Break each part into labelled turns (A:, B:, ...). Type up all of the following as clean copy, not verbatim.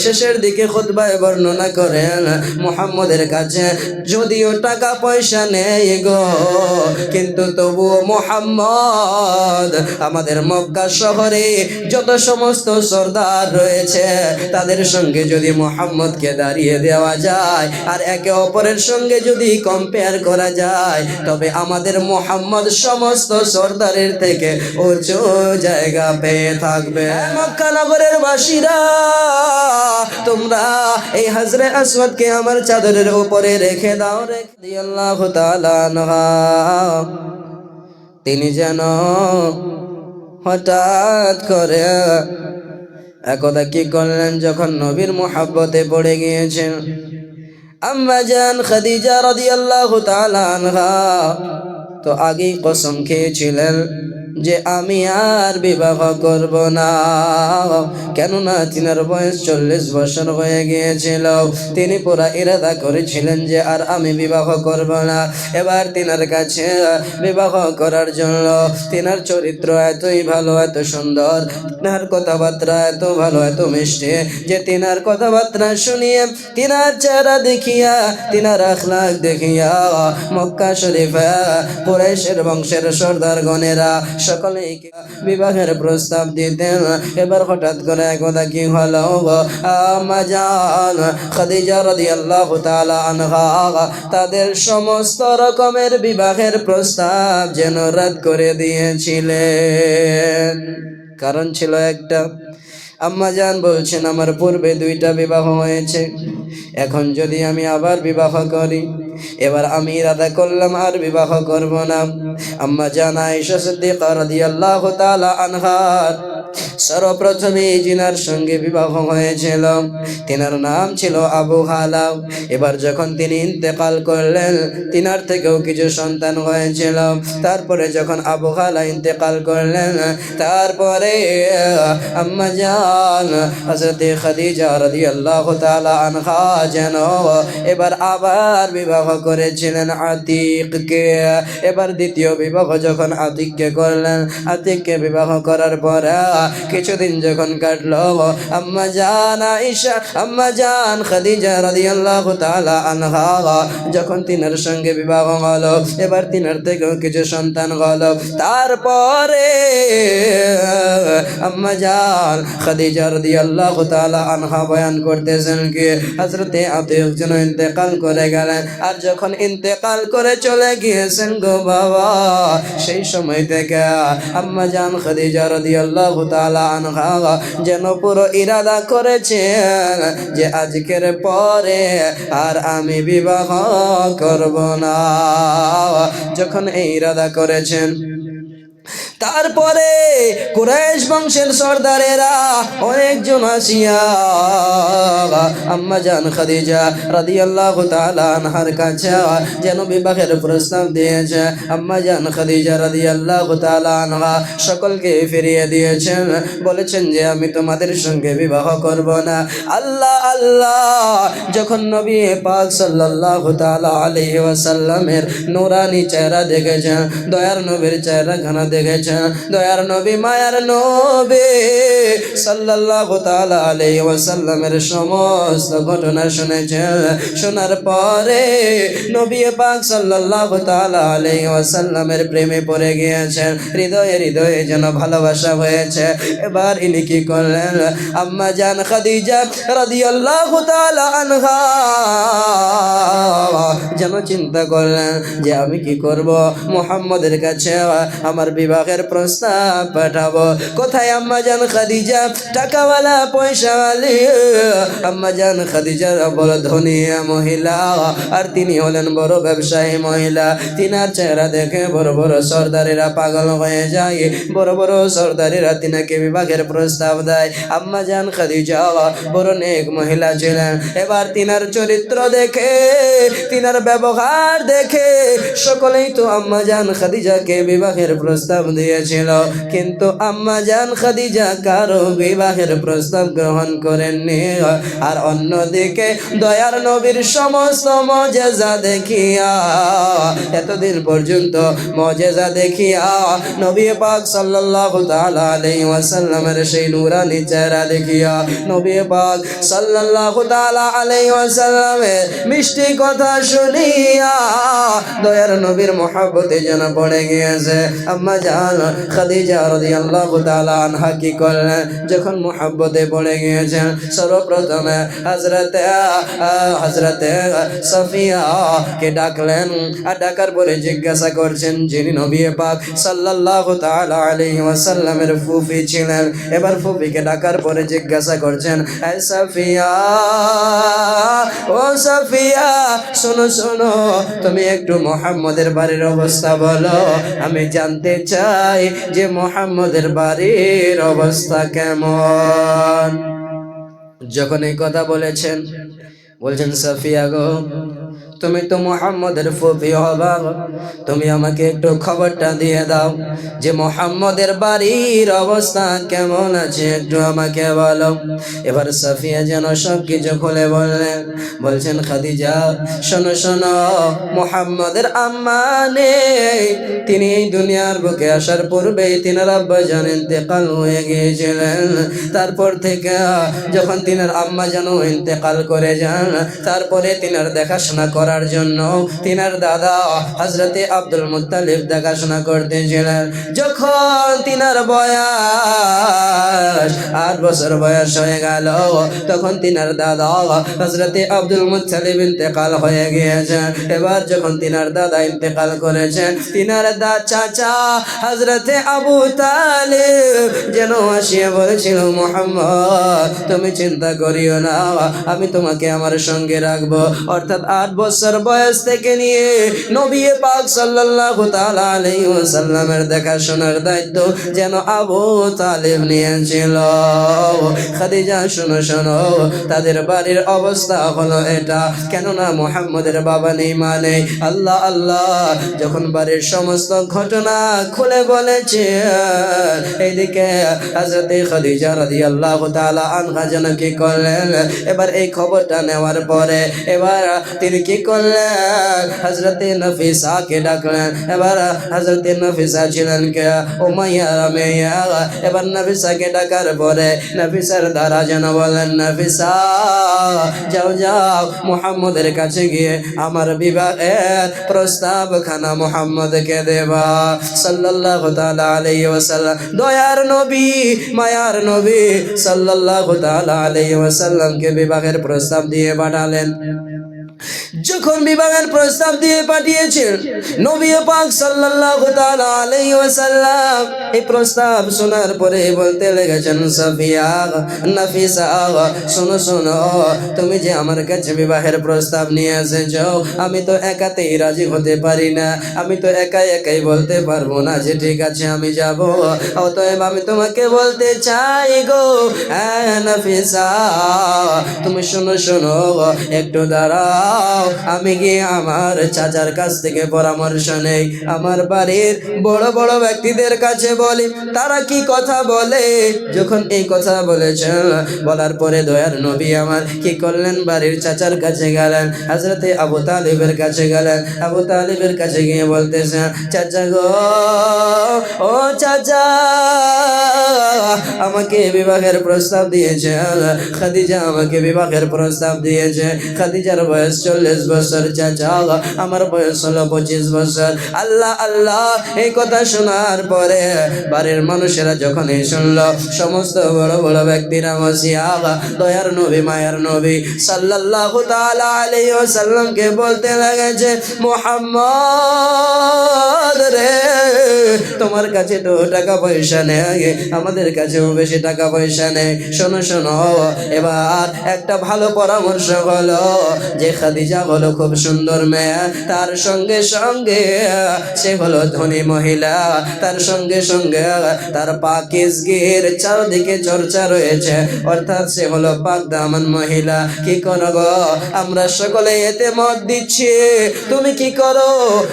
A: শেষের দিকে খুতবায় বর্ণনা করেন মুহাম্মদের কাছে যদিও টাকা পয়সা নেই গো, কিন্তু তবুও মুহাম্মদ আমাদের মক্কা শহরে যত সমস্ত সর্দার রয়েছে তাদের সঙ্গে যদি মুহাম্মদকে দাঁড়িয়ে দেওয়া যায় আর একে অপরের সঙ্গে যদি কম্পেয়ার করা যায় তবে আমাদের মুহাম্মদ সমস্ত সর্দারের থেকে উঁচু জায়গা পেয়ে থাকবে। মক্কা নগরের বাসীরা, তোমরা এই হাজরে আসওয়াদকে আমার চাদরের উপরে রেখে দাও। রাদিয়াল্লাহু তাআলা আনহা তিনি যেন হঠাৎ করে একদা কি করলেন, যখন নবীর মুহাব্বতে পড়ে গিয়েছেন আম্মা জান খাদিজা রাদিয়াল্লাহু তাআলা আনহা তো আগেই কসম খেয়েছিলেন যে আমি আর বিবাহ করব না, কেননা তিনার বয়স 40 বছর হয়ে গিয়েছিল। তিনি পুরা ইরাদা করেছিলেন যে আর আমি বিবাহ করব না। এবার তিনার কাছে বিবাহ করার জন্য তিনার চরিত্র এতই ভালো, এত সুন্দর, তিনার কথাবার্তা এত ভালো, এত মিষ্টি যে তিনার কথাবার্তা শুনিয়ে, তিনার চেহারা দেখিয়া, তিনার আখলাক দেখিয়া মক্কা শরীফে কুরাইশের বংশের সর্দার গণেরা সকলেই বিবাহের প্রস্তাব দিতেন। এবার হঠাৎ করে একদা কি হলো, আম্মা জান খাদিজা রাদিয়াল্লাহু তাআলা আনহা তাদের সমস্ত রকমের বিবাহের প্রস্তাব যেন রদ করে দিয়েছিলেন। কারণ ছিল একটা, আম্মা জান বলছেন আমার পূর্বে 2টা বিবাহ হয়েছে, এখন যদি আমি আবার বিবাহ করি, এবার আমি ইরাদা করলাম আর বিবাহ করব না। আম্মা জান আয়েশা সিদ্দিকা রাদিয়াল্লাহু তাআলা আনহার সর্বপ্রথমে জিনার সঙ্গে বিবাহ হয়েছিল, তিনার নাম ছিল আবু হালা। এবার যখন তিনি ইন্তেকাল করলেন তিনার থেকেও কিছু সন্তান হয়েছিল। তারপরে যখন আবু হালা ইন্তেকাল করলেন তারপরে আম্মা জান হযরত খাদিজা রাদিয়াল্লাহু তাআলা আনহা যেন এবার আবার বিবাহ করেছিলেন আতিককে। এবার দ্বিতীয় বিবাহ যখন আতিককে করলেন, আতিককে বিবাহ করার পর কিছুদিন যখন কাটলো, আম্মা জান আয়েশা, আম্মা জান খাদিজা রাদিয়াল্লাহু তাআলা আনহা যখন তিনার সঙ্গে বিবাহ হলো, এবার তিনার থেকেও কিছু সন্তান হলো। তারপরে আম্মা জান খাদিজা রাদিয়াল্লাহু তাআলা আনহা বয়ান করতেছেন কি হযরতে আতিক যেন ইন্তেকাল করে গেলেন। আর যখন ইন্তেকাল করে চলে গিয়েছেন গো বাবা, সেই সময় থেকে আম্মা জান খাদিজা রাদিয়াল্লাহু তাআলা আনহা যেন পুরো ইরাদা করেছেন যে আজকের পরে আর আমি বিবাহ করব না। যখন এই ইরাদা করেছেন তারপরে কুরাইশ বংশের সর্দারেরা অনেকজন আসিয়া আম্মা জান খাদিজা রাদিয়াল্লাহু তাআলা আনহার কাছে যেন বিবাহের প্রস্তাব দিয়েছে। আম্মা জান খাদিজা রাদিয়াল্লাহু তাআলা আনহা সকলকে ফিরিয়ে দিয়েছেন, বলেছেন যে আমি তোমাদের সঙ্গে বিবাহ করব না। আল্লাহ আল্লাহ, যখন নবী পাক সাল্লাল্লাহু তাআলা আলাইহি ওয়াসাল্লামের নূরানি চেহারা দেখেছেন, দয়ার নবীর চেহারাখানা দেখেছেন, দয়ার নবী মায়ার নবী সাল্লাল্লাহু তাআলা আলাইহি ওয়াসাল্লামের সমস্ত ঘটনা শুনেছেন। শোনার পরে নবী পাক সাল্লাল্লাহু তাআলা আলাইহি ওয়াসাল্লামের প্রেমে পড়ে গিয়েছেন, হৃদয়ে হৃদয়ে যেন ভালোবাসা হয়েছে। এবার ইনি কি করলেন, আম্মা জান খাদিজা রাদিয়াল্লাহু তাআলা আনহা যেন চিন্তা করলেন যে আমি কি করব, মুহাম্মদের কাছে আমার বিবাহের প্রস্তাব পাঠাবো। কোথায় আম্মা জান খাদিজা টাকাওয়ালা পয়সাওয়ালি, আম্মা জান খাদিজা বড় ধনী মহিলা, আর তিনি হলেন বড় ব্যবসায়ী মহিলা। তিনার চেহারা দেখে বড় বড় সর্দারেরা পাগল হয়ে যায়, বড় বড় সর্দারেরা তিনাকে বিবাহের প্রস্তাব দেয়। আম্মা জান খাদিজা বড় নেক মহিলা ছিলেন। এবার তিনার চরিত্র দেখে, তিনার ব্যবহার দেখে সকলেই তো আম্মা জান খাদিজাকে বিবাহের প্রস্তাব প্রস্তাব দিয়েছিল, কিন্তু আম্মা জান খাদিজা কারো বিবাহের প্রস্তাব গ্রহণ করেননি। আর অন্যদিকে দয়ার নবীর সমস্ত মুজিজা দেখিয়া, এতদিন পর্যন্ত মুজিজা দেখিয়া নবী পাক সাল্লাল্লাহু তাআলা আলাইহি ওয়াসাল্লামের সেই নূরানি চেহারা দেখিয়া, নবী পাক সাল্লাল্লাহু তাআলা আলাইহি ওয়াসাল্লামের মিষ্টি কথা শুনিয়া দয়ার নবীর মহব্বতে যেন পড়ে গিয়েছে। আম্মা জান খাদিজা রাদিয়াল্লাহু তাআলা আনহা কি করলেন, যখন মহব্বতে পড়ে গিয়েছেন, সর্বপ্রথমে হযরতে সাফিয়া কে ডাকলেন। আর ডাকার পরে জিজ্ঞাসা করছেন, যিনি নবী পাক সাল্লাল্লাহু তাআলা আলাইহি ওয়াসাল্লামের ফুফি ছিলেন, এবার ফুফিকে ডাকার পরে জিজ্ঞাসা করছেন, এ সাফিয়া, ও সাফিয়া, শোনো শোনো, তুমি একটু মুহাম্মদের বাড়ির অবস্থা বলো, আমি জানতে চাই যে মুহাম্মদের বাড়ির অবস্থা কেমন। যখন এই কথা বলেছেন, বলছেন, সাফিয়া গো, তুমি তো মুহাম্মদের ফুফি হবা, তুমি আমাকে একটু খবরটা দিয়ে দাও যে মুহাম্মদের বাড়ির অবস্থা কেমন আছে, একটু আমাকে বলো। এবার সাফিয়া যেন সব কিছু খুলে বললেন। বলছেন, খাদিজা শোনো শোনো, মুহাম্মদের আম্মা নেই, তিনি এই দুনিয়ার বুকে আসার পূর্বেই তিনার আব্বা জান ইন্তেকাল হয়ে গিয়েছিলেন। তারপর থেকে যখন তিনার আম্মা যেন ইন্তেকাল করে যান, তারপরে তিনার দেখাশোনা করার জন্য তিনার দাদা হযরতে আব্দুল মুত্তালিব দেখাশোনা করতেছিলেন। যখন তিনার বয়স 8 বছর বয়স হয়ে গেল, তখন তিনার দাদা হযরতে আব্দুল মুত্তালিব ইন্তেকাল হয়ে গিয়েছেন। এবার যখন তিনার দাদা ইন্তেকাল করেছেন, তিনার চাচা হযরতে আবু তালিব যেন আসিয়া বলেছিল, মুহাম্মদ তুমি চিন্তা করিও না, আমি তোমাকে আমার সঙ্গে রাখবো। অর্থাৎ 8 বছর বয়স থেকে নিয়ে নবী পাক সাল্লাল্লাহু তাআলা আলাইহি ওয়াসাল্লামের দেখাশোনার দায়িত্ব যেন আবু তালিব নিয়েছিল। খাদিজা শোনো শোনো, তাদের বাড়ির অবস্থা হলো এটা, কেননা মুহাম্মদের বাবা নেই, মা নেই। আল্লাহ আল্লাহ যখন বাড়ির সমস্ত ঘটনা খুলে বলেছে, এইদিকে হযরতে খাদিজা রাদিয়াল্লাহু তাআলা আনহা যেন কি করলেন, এবার এই খবরটা নেওয়ার পরে এবার তিনি কি করলেন, হযরতে নফিসাকে ডাকলেন। এবার হযরতে নফিসা ছিলেন কে, উমাইয়ার মেয়ে। এবার নফিসাকে ডাকার পরে নফিসার দ্বারা যেন বলেন, নফিসা যাও যাও মুহাম্মদের কাছে গিয়ে আমার বিবাহের প্রস্তাব খানা মুহাম্মদকে দেবা সাল্লাল্লাহু তাআলা আলাইহি ওয়াসাল্লাম। দয়ার নবী, মায়ার নবী সাল্লাল্লাহু তাআলা আলাইহি ওয়াসাল্লামকে বিবাহের প্রস্তাব দিয়ে পাঠালেন। যখন বিবাহের প্রস্তাব দিয়ে পাঠিয়েছেন, নবী পাক সাল্লাল্লাহু তাআলা আলাইহি ওয়াসাল্লাম এই প্রস্তাব শোনার পরে বলতে লেগেছেন, সাফিয়া, নাফিসা, শোনো শোনো, তুমি যে আমার কাছে বিবাহের প্রস্তাব নিয়ে এসেছো, আমি তো একাতেই রাজি হতে পারি না, আমি তো একাই বলতে পারবো না যে ঠিক আছে আমি যাব। অতএব আমি তোমাকে বলতে চাই গো, হ্যাঁ নাফিসা, তুমি শোনো শোনো, একটু দাঁড়াও, আমি গিয়ে আমার চাচার কাছ থেকে পরামর্শ নেই, আমার বাড়ির বড় বড় ব্যক্তিদের কাছে বলি তারা কি কথা বলে। যখন এই কথা বলেছেন, বলার পরে দয়ার নবী আমার কি করলেন, বাড়ির চাচার কাছে গেলেন, হযরতে আবু তালিবের কাছে গেলেন। আবু তালিবের কাছে গিয়ে বলতেছেন, চাচা গো, ও চাচা, আমাকে বিবাহের প্রস্তাব দিয়েছে, খাদিজা আমাকে বিবাহের প্রস্তাব দিয়েছে। খাদিজার বয়স 40 বছর, চাচা আমার বয়স হলো 25 বছর। আল্লাহ আল্লাহ এই কথা শোনার পরে বাড়ির মানুষেরা যখন এই শুনলো, সমস্ত বড় বড় ব্যক্তিরা বসিয়া দয়ার নবী, মায়ার নবী সাল্লাল্লাহু তাআলা আলাইহি ওয়াসাল্লামকে বলতে লাগেছে, মুহাম্মদ রে, তোমার কাছে তো টাকা পয়সা নেই, আমাদের কাছেও বেশি টাকা পয়সা নেই। শোনো শোনো, এবার একটা ভালো পরামর্শ হলো যে খাদিজা হলো খুব সুন্দর মেয়ে, তার সঙ্গে সঙ্গে সে হলো ধনী মহিলা, তার সঙ্গে সঙ্গে তার পাকিজগির চারদিকে চর্চা রয়েছে, অর্থাৎ সে হলো পাক দামান মহিলা। কি করো গো, আমরা সকলে এতে মত দিচ্ছি, তুমি কি করো,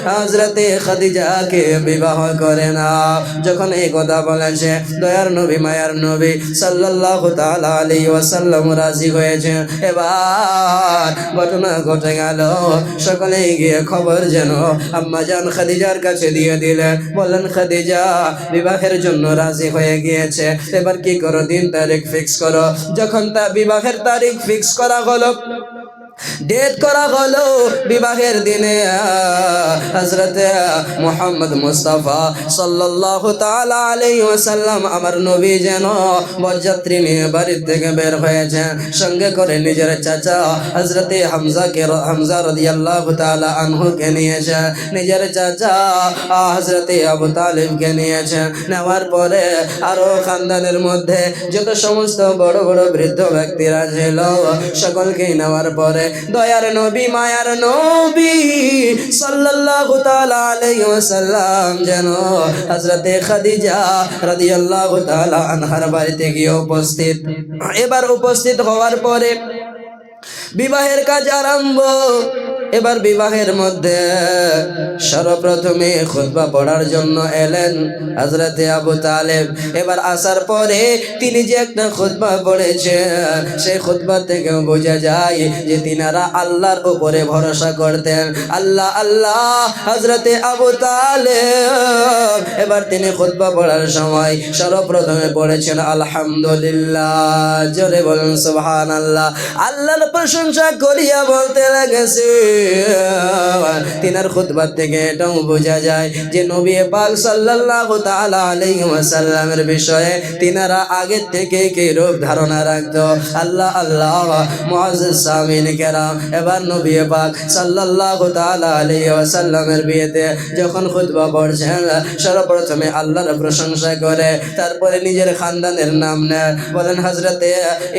A: হযরতে খাদিজাকে বিবাহ করে না। যখন এই কথা বলেছে দয়ার নবী মায়ার নবী সাল্লাল্লাহু তাআলা আলাইহি ওয়াসাল্লাম রাজি হয়েছে। এবার ঘটনা ঘটে গেল, সকলে গিয়ে খবর যেন আম্মা জান খাদিজার কাছে দিয়ে দিলেন, বললেন খাদিজা বিবাহের জন্য রাজি হয়ে গিয়েছে, এবার কি করো, দিন তারিখ ফিক্স করো। যখন তা বিবাহের তারিখ ফিক্স করা হলো, ডেট করা হলো, বিবাহের দিনে হযরত মুহাম্মদ মুস্তাফা সাল্লাল্লাহু তাআলা আলাইহি ওয়াসাল্লাম আমার নবী যেন বরযাত্রী নিয়ে বাড়ি থেকে বের হয়েছেন, সঙ্গে করে নিজের চাচা হযরত হামজা রাদিয়াল্লাহু তাআলা আনহুকে নিয়েছেন, নিজের চাচা হযরত আবু তালিবকে নিয়েছেন। নেওয়ার পরে আরো খানদানের মধ্যে যত সমস্ত বড় বড় বৃদ্ধ ব্যক্তিরা ছিল সকলকে নেওয়ার পরে দয়ার নবী মায়ার নবী সাল্লাল্লাহু তাআলা আলাইহি ওয়াসাল্লাম যেন হযরতে খাদিজা রাদিয়াল্লাহু তাআলা আনহার বাড়িতে গিয়ে উপস্থিত। এবার উপস্থিত হওয়ার পরে বিবাহের কাজ আরম্ভ। এবার বিবাহের মধ্যে সর্বপ্রথমে খুতবা পড়ার জন্য এলেন হযরতে আবু তালেব। এবার আসার পরে তিনি যে একটা খুতবা পড়েছেন, সেই খুতবা থেকে বোঝা যায় যে তিনারা আল্লাহর উপরে ভরসা করতেন। আল্লাহ আল্লাহ হযরতে আবু তালেব এবার তিনি খুতবা পড়ার সময় সর্বপ্রথমে পড়েছেন আলহামদুলিল্লাহ, জোরে বলুন সুবহানাল্লাহ। আল্লাহর প্রশংসা করিয়া বলতে লাগেছে। তিনার খুতবা থেকে এটাও বোঝা যায় যে নবী পাক সাল্লাল্লাহু তাআলা আলাইহি ওয়াসাল্লামের বিষয়ে তিনারা আগে থেকে কি রূপ ধারণা রাখতো। আল্লাহ আল্লাহ মুআজ্জিজ সামিন কেরাম, এবার নবী পাক সাল্লাল্লাহু তাআলা আলাইহি ওয়াসাল্লামের বিয়েতে যখন খুতবা পড়ছেন সর্বপ্রথমে আল্লাহর প্রশংসা করে, তারপরে নিজের খানদানের নাম নেন, বলেন হযরতে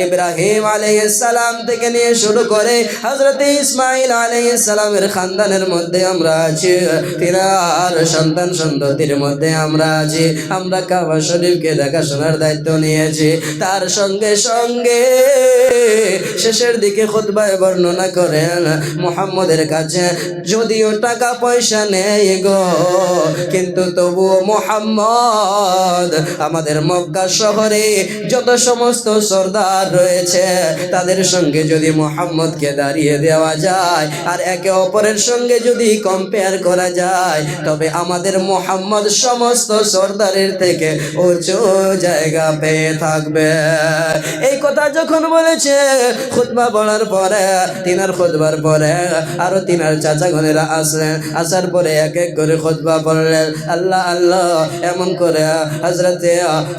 A: ইব্রাহিম আলাইহিস সালাম থেকে নিয়ে শুরু করে হযরতে ইসমাঈল আলাইহিস সালামের খানদানের মধ্যে আমরা আছি, তিনার সন্তান সন্ততির মধ্যে আমরা আছি, আমরা কাবা শরীফকে দেখাশোনার দায়িত্ব নিয়েছি। তার সঙ্গে সঙ্গে শেষের দিকে খুতবায় বর্ণনা করেন মুহাম্মদের কাছে যদিও টাকা পয়সা নেই গো, কিন্তু তবুও মুহাম্মদ আমাদের মক্কা শহরে যত সমস্ত সরদার রয়েছে তাদের সঙ্গে যদি মুহাম্মদকে দাঁড়িয়ে দেওয়া যায় আর একে অপরের সঙ্গে যদি কম্পেয়ার করা যায় তবে আমাদের মুহাম্মদ সমস্ত সরদারের থেকে উঁচু জায়গা পেয়ে থাকবে। এই কথা যখন বলেছে খুতবা পড়ার পরে, তিনার খুতবার পরে আরো তিনার চাচাগণেরা আসলেন, আসার পরে এক এক করে খুতবা পড়লেন। আল্লাহ আল্লাহ এমন করে হযরতে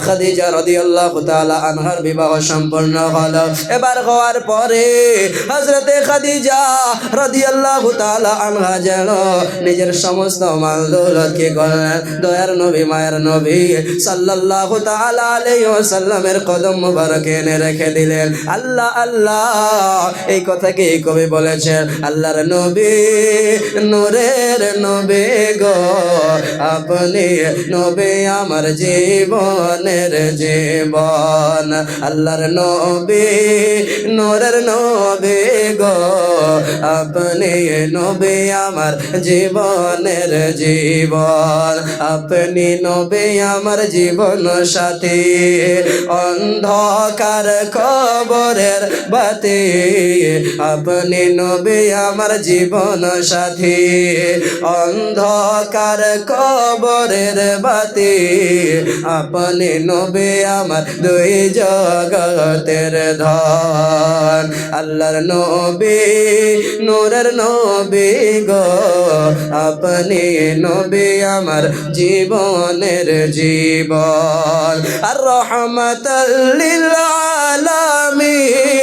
A: খাদিজা রাদিয়াল্লাহু তাআলা আনহার বিবাহ সম্পন্ন হলো। এবার হওয়ার পরে হযরতে খাদিজা রাদিয়াল্লাহু তাআলা আনহা যেন নিজের সমস্ত মাল দৌলত কি করলেন, দয়ার নবী মায়ের নবী সাল্লাল্লাহু তাআলা আলাইহি ওয়াসাল্লামের কদম মুবারকে এনে রেখে দিলেন। আল্লাহ আল্লাহ এই কথা কি কবি বলেছেন, আল্লাহর নবী নূরের নবী গো, আপনি নবী আমার জীবনের জীবন। আল্লাহর নবী নূরের নবী গো, আপনি নবী আমার জীবনের জীবন। আপনি নবী আমার জীবন সাথী, অন্ধকার কবরের বাতি। আপনি নবী আমার জীবন সাথী, অন্ধকার কবরের বাতি। আপনি নবী আমার দুই জগতের ধন। আল্লাহর নবী নূরের নবী গো, আপনি নবী আমার জীবনের জীবন। আর রহমাতাল লিল আলামিন,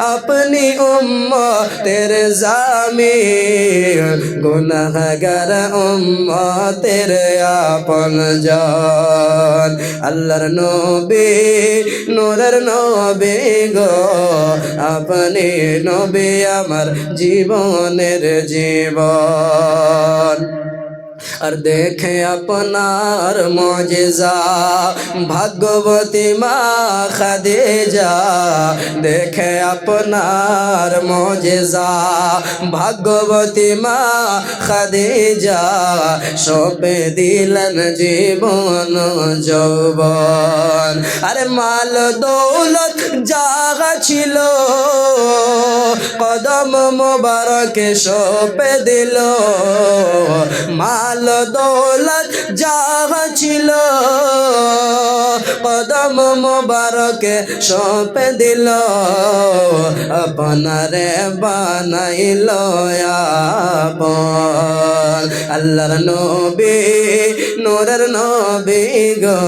A: अपनी उम्मतेर ज़मीर गुनाहगार उम्मतेर आपन जान अल्लाहर नबी नूरेर नबी गो अपनी नबी आमार जीवनेर जीवन और देखे अपनार मौजिज़ा भाग्यवती माँ खदीजा देखे अपनार मौजिज़ा भाग्यवती माँ खदीजा सौंपे दिलन जीवन যৌবন अरे माल दौलत जागा छिलो कदम मुबारके सौंपे दिलो माल दौलत जागा छिलो कदम मुबारके सौंपे दिलो अपनारे बनाइलो आपन अल्लाहर नबी नूरेर नबी गो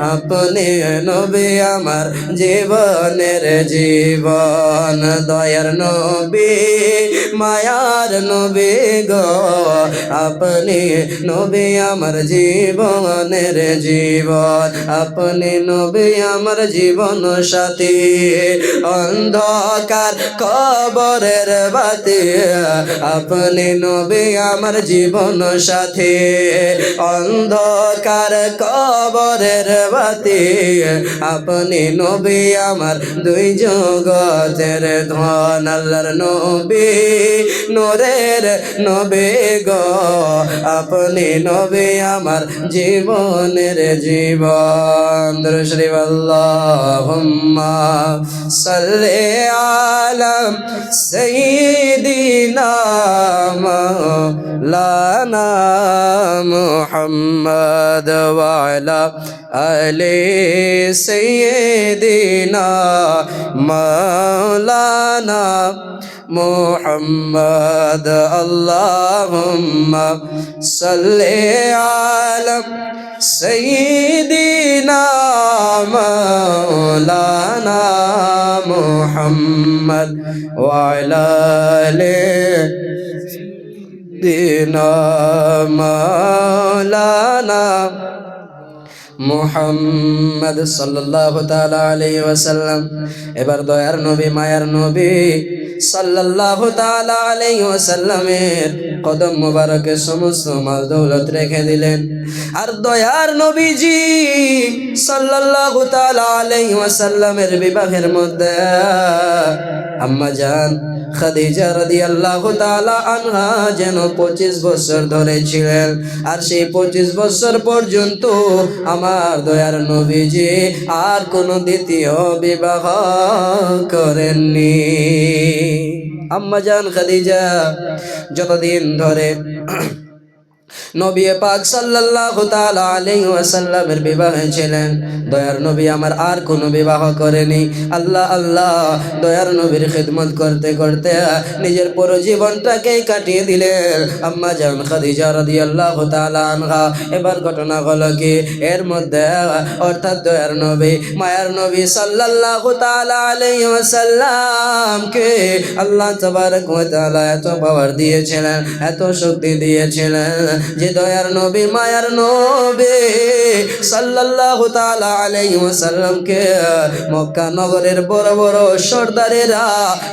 A: अपने नबी आमार जीवनेर जीवन दयार नबी मायार नबी गो अपने नबी आमार जीवनेर जीवन अपने नबी आमार जीवन साथी अंधकार कबरेर बाती अपने नबी आमार जीवन साथी अंधकार कबरेर बाती अपने नबी आमार दुई जगतेर धन अल्लाहर नबी नूरेर नबी गो अपने नबी आमार जीवनेर जीवन दुरूद शरीफ अल्लाहुम्मा सल्ली अला सय्यिदिना मौलाना मुहम्मद व अला आले सय्यिदिना मौलाना मुहम्मद अल्लाहुम्मा सल्ली अला सय्यिदिना मौलाना मुहम्मद व अला आले सय्यिदिना मौलाना मुहम्मद सल्लल्लाहु ताला अलैहि वसल्लम एबार दयार नबी मायार नबी सल्लल्लाहु ताला अलैहि वसल्लमेर कदम मुबारके समस्त माल दौलत रेखे दिलेन और दयार नबीजी सल्लल्लाहु ताला अलैहि वसल्लमेर विवाहेर मध्य अम्मा जान খাদিজা রাদিয়াল্লাহু তাআলা আনহা যেন 25 বছর ধরে ছিলেন আর সেই 25 বছর পর্যন্ত আমার দয়ার নবীজি আর কোনো দ্বিতীয় বিবাহ করেননি আম্মা জান খাদিজা যতদিন ধরে নবী পাক সাল্লাল্লাহু তাআলা আলাইহি ওয়াসাল্লামের বিবাহে ছিলেন দয়ার নবী আমার আর কোনো বিবাহ করেনি আল্লাহ আল্লাহ দয়ার নবীর খিদমত করতে করতে নিজের পুরো জীবনটাকে কাটিয়ে দিলেন আম্মা জান খাদিজা রাদিয়াল্লাহু তাআলা আনহা এবার ঘটনা হলো কি এর মধ্যে অর্থাৎ দয়ার নবী মায়ার নবী সাল্লাল্লাহু তাআলা আলাইহি ওয়াসাল্লাম কে আল্লাহ তাবারক ওয়া তাআলা এত পাওয়ার দিয়েছিলেন এত শক্তি দিয়েছিলেন যে দয়ার নবী মায়ার নবী সাল্লাল্লাহু তাআলা আলাইহি ওয়াসাল্লাম কে মক্কা নগরের বড় বড় সরদারেরা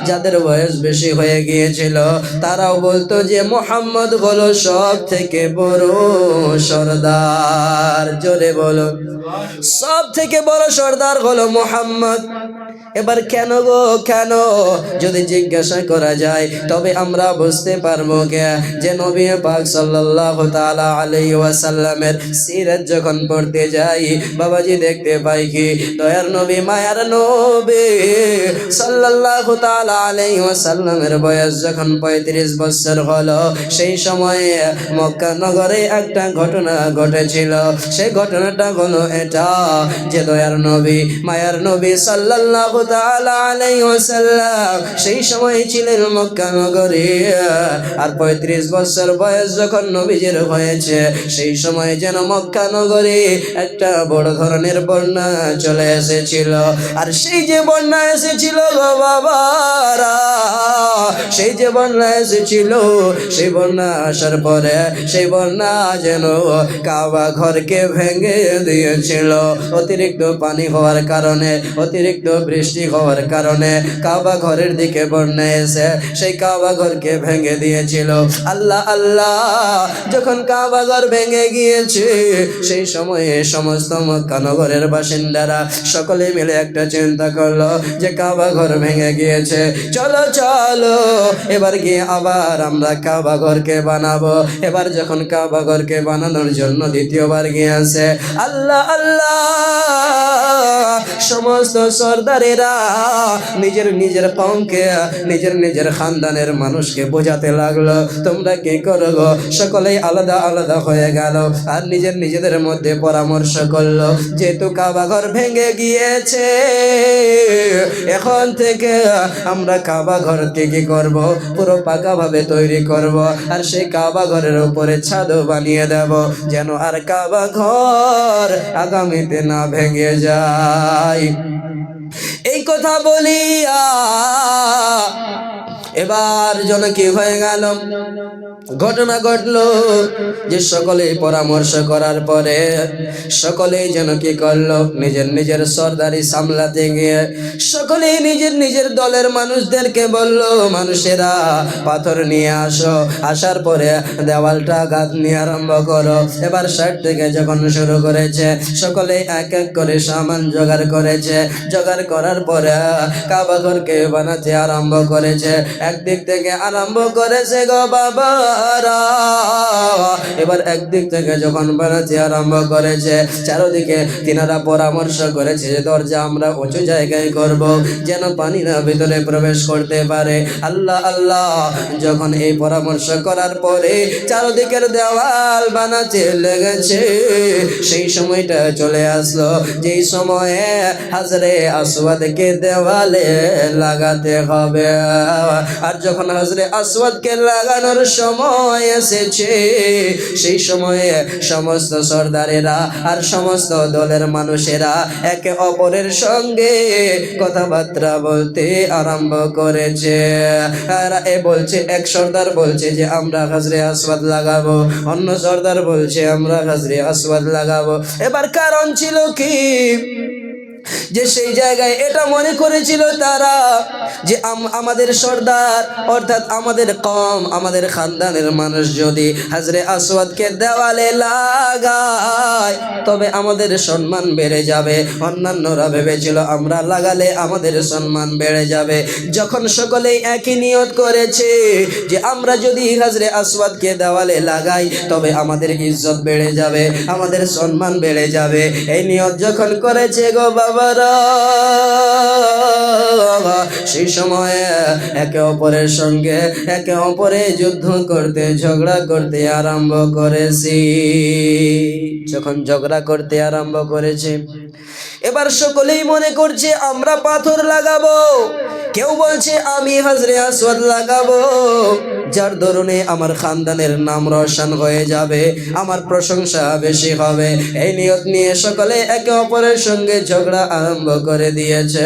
A: যাদের বয়স বেশি হয়ে গিয়েছিল তারাও বলতো যে মুহাম্মদ হলো সব থেকে বড় সরদার জোরে বলো সব থেকে বড় সরদার হলো মুহাম্মদ এবার কেন গো কেন যদি জিজ্ঞাসা করা যায় তবে আমরা বুঝতে পারবো যে নবী পাক সাল্লাল্লাহু তাআলা আলাইহি ওয়াসাল্লামের সিরাত যখন পড়তে যাই বাবাজি দেখতে পাই কি দয়ার নবী মায়ার নবী সাল্লাল্লাহু তাআলা আলাইহি ওয়াসাল্লামের বয়স যখন 35 বছর হলো সেই সময়ে মক্কা নগরে একটা ঘটনা ঘটেছিল সেই ঘটনাটা হলো এটা যে দয়ার নবী মায়ার নবী সাল্লাল্লাহু তাআলা আলাইহি ওয়াসাল্লাম সেই সময় ছিলেন মক্কা নগরে আর 35 বছর বয়স যখন নবীজি বের হয়েছে সেই সময় যেন মক্কা নগরে একটা বড় ধরনের বন্যা চলে এসেছিল। আর সেই যে বন্যা এসেছিল গো বাবারা, সেই যে বন্যা এসেছিল, সেই বন্যা আসার পরে সেই বন্যা যেন কাবা ঘরকে ভেঙে দিয়েছিল। অতিরিক্ত পানি হওয়ার কারণে, অতিরিক্ত বৃষ্টি হওয়ার কারণে কাবা ঘরের দিকে বন্যা এসে সেই কাবা ঘরকে ভেঙে দিয়েছিল। আল্লাহ আল্লাহ, যখন কাবা ঘর ভেঙে গিয়েছে সেই সময়ে সমস্ত মক্কা নগরের বাসিন্দারা সকলে মিলে একটা চিন্তা করলো যে কাবা ঘর ভেঙে গিয়েছে, চলো চলো এবার গিয়ে আবার আমরা কাবা ঘরকে বানাবো। এবার যখন কাবা ঘরকে বানানোর জন্য দ্বিতীয়বার গিয়েছে, আল্লাহ আল্লাহ, সমস্ত সর্দারেরা নিজের নিজের কওমকে, নিজের নিজের খানদানের মানুষকে বোঝাতে লাগলো তোমরা কি করো। সকলেই আলাদা আলাদা হয়ে গেল আর নিজের নিজেদের মধ্যে পরামর্শ করলো, যেহেতু কাবা ঘর ভেঙে গিয়েছে এখন থেকে আমরা কাবা ঘরকে কি করব, পুরো পাকা ভাবে তৈরি করব আর সেই কাবা ঘরের উপরে ছাদও বানিয়ে দেব যেন আর কাবা ঘর আগামীতে না ভেঙে যায়। এই কথা বলিয়া এবার যেন কি হয়ে গেল, ঘটনা ঘটলো যে সকলে পরামর্শ করার পরে সকলেই যেন কি করলো, নিজের নিজের সর্দারি সামলাতে গিয়ে সকলেই নিজের নিজের দলের মানুষদেরকে বলল, মানুষেরা পাথর নিয়ে আসো, আসার পরে দেওয়ালটা গাঁথনি আরম্ভ করো। এবার সাইড থেকে যখন শুরু করেছে সকলে এক এক করে সামান জোগাড় করেছে, জোগাড় করার পরে কাবা ঘরকে বানাতে আরম্ভ করেছে। একদিক থেকে আরম্ভ করেছে গো বাবারা, এবার একদিক থেকে যখন বানাতে আরম্ভ করেছে চারদিকে তিনারা পরামর্শ করেছে যে দরজা আমরা উঁচু জায়গায় করব যেন পানি না ভিতরে প্রবেশ করতে পারে। আল্লাহ আল্লাহ, যখন এই পরামর্শ করার পরে চারদিকের দেওয়াল বানাতে লেগেছে সেই সময়টা চলে আসলো যেই সময়ে হাজরে আসওয়াদকে দেওয়ালে লাগাতে হবে। আর যখন হাজরে আসওয়াদকে লাগানোর সময় এসেছে সেই সময়ে সমস্ত সর্দারেরা আর সমস্ত দলের মানুষেরা একে অপরের সঙ্গে কথাবার্তা বলতে আরম্ভ করেছে। আর এ বলছে, এক সর্দার বলছে যে আমরা হাজরে আসওয়াদ লাগাবো, অন্য সর্দার বলছে আমরা হাজরে আসওয়াদ লাগাবো। এবার কারণ ছিল কি, যে সেই জায়গায় এটা মনে করেছিল তারা যে আমাদের সর্দার অর্থাৎ আমাদের কম, আমাদের খানদানের মানুষ যদি হাজরে আসওয়াদকে দেওয়ালে লাগায় তবে আমাদের সম্মান বেড়ে যাবে। অন্যান্যরা ভেবেছিল আমরা লাগালে আমাদের সম্মান বেড়ে যাবে। যখন সকলেই একই নিয়ত করেছে যে আমরা যদি হাজরে আসওয়াদকে দেওয়ালে লাগাই তবে আমাদের ইজ্জত বেড়ে যাবে, আমাদের সম্মান বেড়ে যাবে, এই নিয়ত যখন করেছে গো বাবারা, সেই সময়ে একে অপরের সঙ্গে একে অপরে যুদ্ধ করতে, ঝগড়া করতে আরম্ভ করেছি। যখন ঝগড়া করতে আরম্ভ করেছে এবার সকলেই মনে করছে আমরা পাথর লাগাবো, কেউ বলছে আমি হাজরে আসওয়াদ লাগাবো, যার দরুনে আমার খানদানের নাম রোশন হয়ে যাবে, আমার প্রশংসা বেশি হবে। এই নিয়ত নিয়ে সকলে একে অপরের সঙ্গে ঝগড়া আরম্ভ করে দিয়েছে।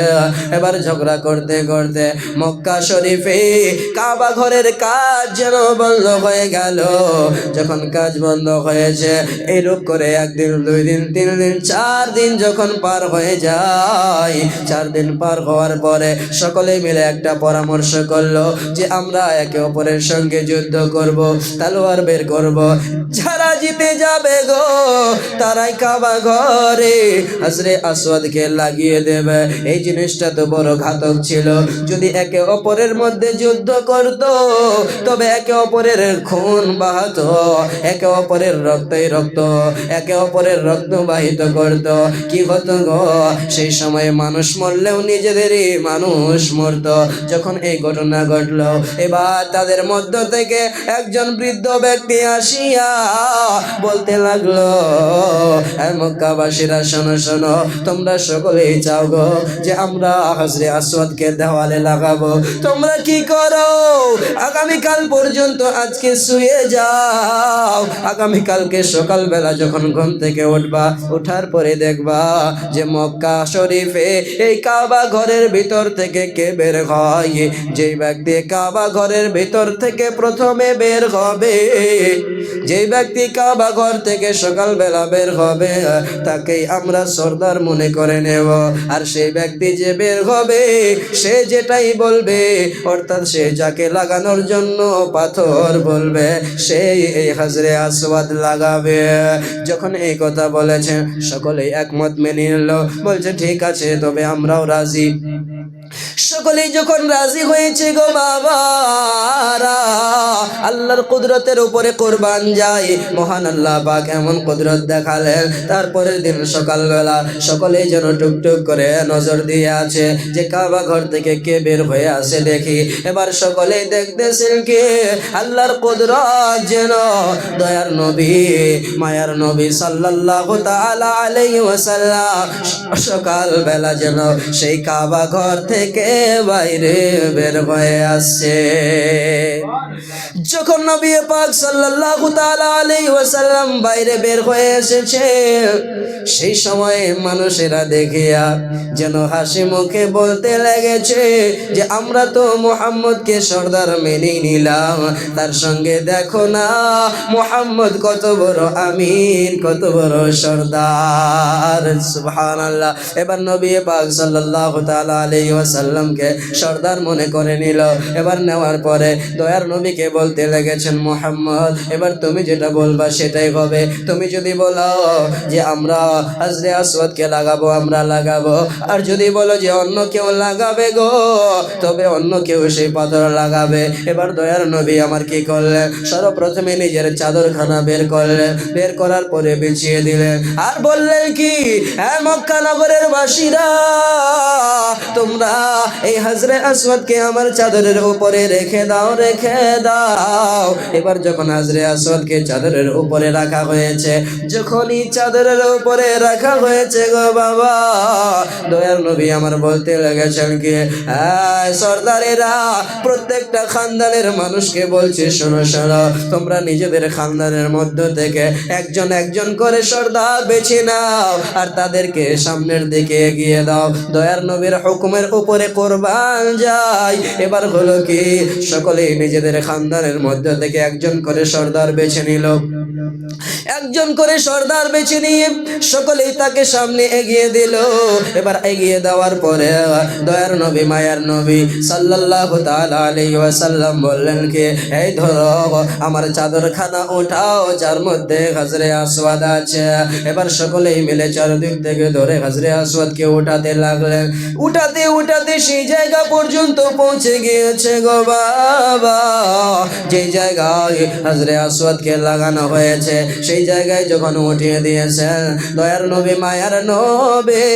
A: এবার ঝগড়া করতে করতে মক্কা শরীফে কাবা ঘরের কাজ যেন বন্ধ হয়ে গেল। যখন কাজ বন্ধ হয়েছে এইরূপ করে একদিন, দুই দিন, 3 দিন, 4 দিন যখন পার হয়ে যায়, 4 দিন পার হওয়ার পরে সকলে মিলে একটা পরামর্শ করলো যে আমরা একে অপরের সঙ্গে যুদ্ধ করব, তলোয়ার বের করব, যারা জিতে যাবে গো তারাই কাবা ঘরে হাজরে আসওয়াদকে লাগিয়ে দেবে। এই জিনিসটা তো বড় ঘাতক ছিল, যদি একে অপরের মধ্যে যুদ্ধ করত তবে একে অপরের খুন বাহাত, একে অপরের রক্তই রক্ত, একে অপরের রক্ত বাহিত করত, কি হতো গো, সেই সময় মানুষ মরলেও নিজেদেরই মানুষ মরত। যখন এই ঘটনা ঘটলো এবার তাদের মধ্য থেকে একজন বৃদ্ধ ব্যক্তি আসিয়া বলতে লাগলো, মক্কাবাসীরা শোনো শোনো, তোমরা সকলেই চাও গো যে আমরা হাজরে আসওয়াদকে দেওয়ালে লাগাবো। তোমরা কি করো, আগামীকাল পর্যন্ত আজকে শুয়ে যাও, আগামীকালকে সকালবেলা যখন ঘুম থেকে উঠবা, ওঠার পরে দেখবা যে মক্কা শরীফে এই কাবা ঘরের ভিতর থেকে কে বের হয়। যেই ব্যক্তি কাবা ঘরের ভিতর থেকে প্রথমে বের হবে, যেই ব্যক্তি কাবা ঘর থেকে সকালবেলা বের হবে, তাকেই আমরা সর্দার মনে করে নেব। আর সেই ব্যক্তি যে বের হবে, সে যেটাই বলবে, অর্থাৎ সে যাকে লাগানোর জন্য পাথর বলবে, সেই এই হাজরে আসওয়াদ লাগাবে। যখন এই কথা বলেছেন, সকলেই একমত মেনে নিল, বলছে ঠিক আছে, তবে আমরাও রাজি। সকলেই যখন রাজি হয়েছে গো বাবারা, আল্লাহর কুদরতের উপরে কোরবান যায়। মহান আল্লাহ পাক এমন কুদরত দেখালেন, তারপরের দিন সকালবেলা সকলেই যেন টুকটুক করে নজর দিয়ে আছে যে কাবা ঘর থেকে কে বের হয়ে আসে দেখি। এবার সকলেই দেখতেছেন কি আল্লাহর কুদরত, যেন দয়ার নবী মায়ার নবী সাল্লাল্লাহু তাআলা আলাইহি ওয়াসাল্লাম সকালবেলা যেন সেই কাবা ঘর থেকে বাইরে বের হয়ে আসছে। যখন নবী পাক সাল্লাল্লাহু তাআলা আলাইহি ওয়াসাল্লাম বাইরে বের হয়ে এসেছে, সেই সময় মানুষেরা দেখিয়া যেন হাসি মুখে বলতে লেগেছে যে আমরা তো মুহাম্মদকে সর্দার মেনে নিলাম, তার সঙ্গে দেখো না মুহাম্মদ কত বড় আমিন, কত বড় সর্দার। সুবহানাল্লাহ। এবার নবী পাক সাল্লাল্লাহু তাআলা আলাইহি ওয়াসাল্লামকে সর্দার মনে করে নিল। এবার নেওয়ার পরে দয়ার নবীকে বলতে লেগেছেন, মুহাম্মদ এবার তুমি যেটা বলবা সেটাই হবে। তুমি যদি বলো যে আমরা হাজরে আসওয়াদকে লাগাবো, আমরা লাগাবো। আর যদি বলো যে অন্য কেউ লাগাবে গো, তবে অন্য কেউ সেই পাথর লাগাবে। এবার দয়ার নবী আমার কি করলেন, সর্বপ্রথমে নিজের চাদরখানা বের করলেন, বের করার পরে বিছিয়ে দিলেন, আর বললেন কি, হ্যাঁ মক্কা নগরের বাসীরা, তোমরা এই হাজরে আসওয়াদকে আমার চাদরের উপরে রেখে দাও, রেখে দাও। এবার যখন হাজরে আসওয়াদকে চাদরের উপরে রাখা হয়েছে, যখনই চাদরের উপরে রাখা হয়েছে গো বাবা, দয়ার নবী আমার বলতে লেগেছেন কি, সর্দারেরা প্রত্যেকটা খানদানের মানুষকে বলছে, শোনো শোনো, তোমরা নিজেদের খানদানের মধ্য থেকে একজন একজন করে সর্দার বেছে নাও, আর তাদেরকে সামনের দিকে এগিয়ে দাও। দয়ার নবীর হুকুমের উপরে কোরবান যায়। এবার হলো কি, সকলেই নিজেদের খানদানের মধ্য থেকে একজন করে সর্দার বেছে নিল। একজন করে সর্দার বেছে নিয়ে সকলেই তাকে সামনে এগিয়ে দিল। এবার এগিয়ে দেওয়ার পরে দয়ার নবী মায়ার নবী সাল্লাল্লাহু তাআলা আলাইহি ওয়াসাল্লাম বললেন কি, এই ধরো আমার চাদরখানা উঠাও, যার মধ্যে হাজরে আসওয়াদ আছে। এবার সকলেই মিলে চারদিক থেকে ধরে হাজরে আসওয়াদকে উঠাতে লাগলেন। উঠাতে উঠাতে সেই জায়গা পর্যন্ত পৌঁছে গিয়েছে গো বাবা, যে জায়গায় হাজরে আসওয়াদকে লাগানো হয়েছে, সেই জায়গায় যখন উঠিয়ে দিয়েছেন দয়ার নবী মায়ার নবী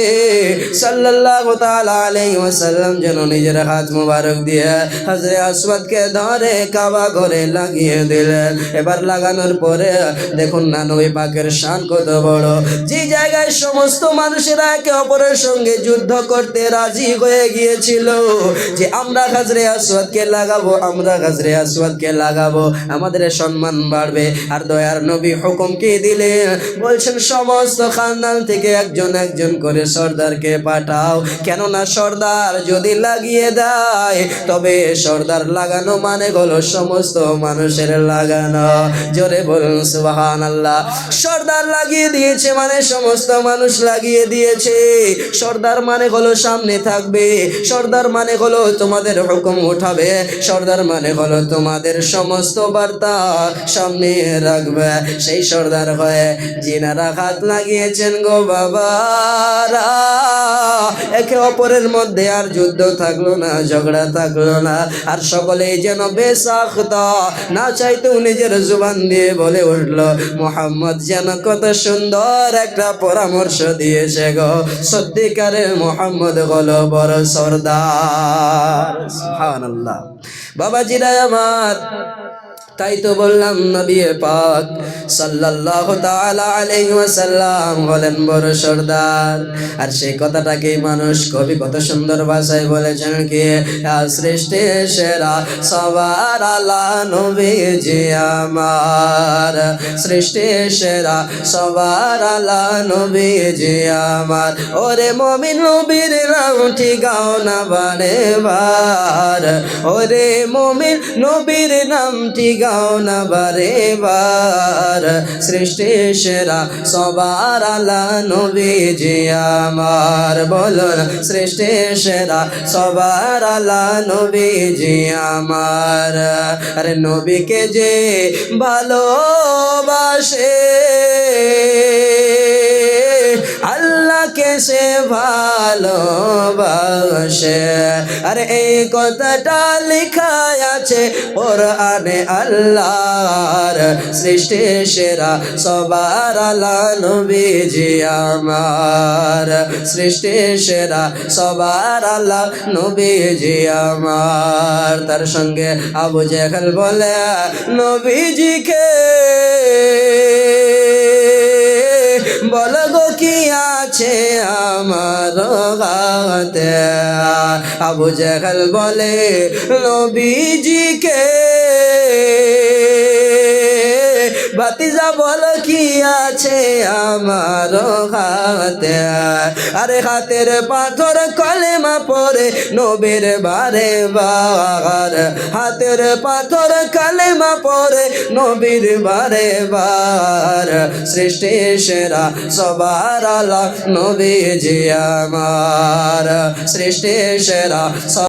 A: সাল্লাল্লাহু তাআলা আলাইহি ওয়াসাল্লাম যেন নিজের হাত মুবারক দিয়ে হাজরে আসওয়াদকে ধরে কাবা ঘরে লাগিয়ে দিলেন। এবার লাগানোর পরে দেখুন না নবী পাকের শান কত বড়, যে জায়গায় সমস্ত মানুষেরা একে অপরের সঙ্গে যুদ্ধ করতে রাজি হয়ে গিয়েছিল যে আমরা হাজরে আসওয়াদকে লাগাবো, আমরা হাজরে আসওয়াদকে লাগাবো, আমাদের সম্মান বাড়বে। আর দয়ার নবী হুকুম কি দিলেন, বলছেন সমস্ত খানদান থেকে একজন একজন করে সর্দারকে পাঠাও, কেননা সর্দার যদি লাগিয়ে দেয় তবে সর্দার লাগানো মানে হলো সমস্ত মানুষের লাগানো। জোরে বলুন সুবহানাল্লাহ। সর্দার লাগিয়ে দিয়েছে মানে সমস্ত মানুষ লাগিয়ে দিয়েছে। সর্দার মানে হলো সামনে থাকবে, সর্দার মানে হলো তোমাদের হুকুম উঠাবে, সর্দার মানে হলো তোমাদের সমস্ত বার্তা সামনে রাখবে। সেই সর্দার হয়ে যিনারা হাত লাগিয়েছেন গো বাবারা, একে অপরের মধ্যে আর যুদ্ধ থাকলো না, ঝগড়া থাকলো না, আর সকলেই যেন বেসাখত না চাইতেও নিজের জুবান দিয়ে বলে উঠলো, মুহাম্মদ যেন কত সুন্দর একটা পরামর্শ দিয়েছে গো, সত্যিকারের মুহাম্মদ হলো বড় সর্দার। সুবহানাল্লাহ। বাবাজিরা আমার, তাই তো বললাম নবী পাক সাল্লাল্লাহু তাআলা আলাইহি ওয়াসাল্লাম হলেন বড় সরদার। আর সেই কথাটাকে মানুষ কবি কত সুন্দর ভাষায় বলেছেন কি, সৃষ্টির সেরা সবার আলা নবীজি আমার, সৃষ্টির সেরা সবার আলা নবীজি আমার। ওরে মুমিন নবীর নামটি গাও না বারে বার, ওরে মুমিন নবীর নামটি গাও না বারে বার। সৃষ্টির সেরা সবার আলা নবীজি আমার, বলুন সৃষ্টির সেরা সবার আলা নবীজি আমার। আরে নবীকে যে ভালোবাসে আল্লাহকে সে ভালোবাসে। আরে এই কথাটা লেখা আছে কোরআনে আল্লাহর, সৃষ্টির সেরা সবার আলা নবীজি আমার, সৃষ্টির সেরা সবার আলা নবীজি আমার। তার সঙ্গে আবু জেহেল বলে নবীজিকে বলো গো কি আছে আমার হাতে। আবু জেহেল বলে নবীজিকে ভাতিজা বলো কি আছে আমার হাতে। আরে হাতের পাথর কলেমা পড়ে নবীর বারে বার, হাতের পাথর কলেমা পড়ে নবীর বারে বার। সৃষ্টির সেরা সবার আলা নবীজি আমার, সৃষ্টির সেরা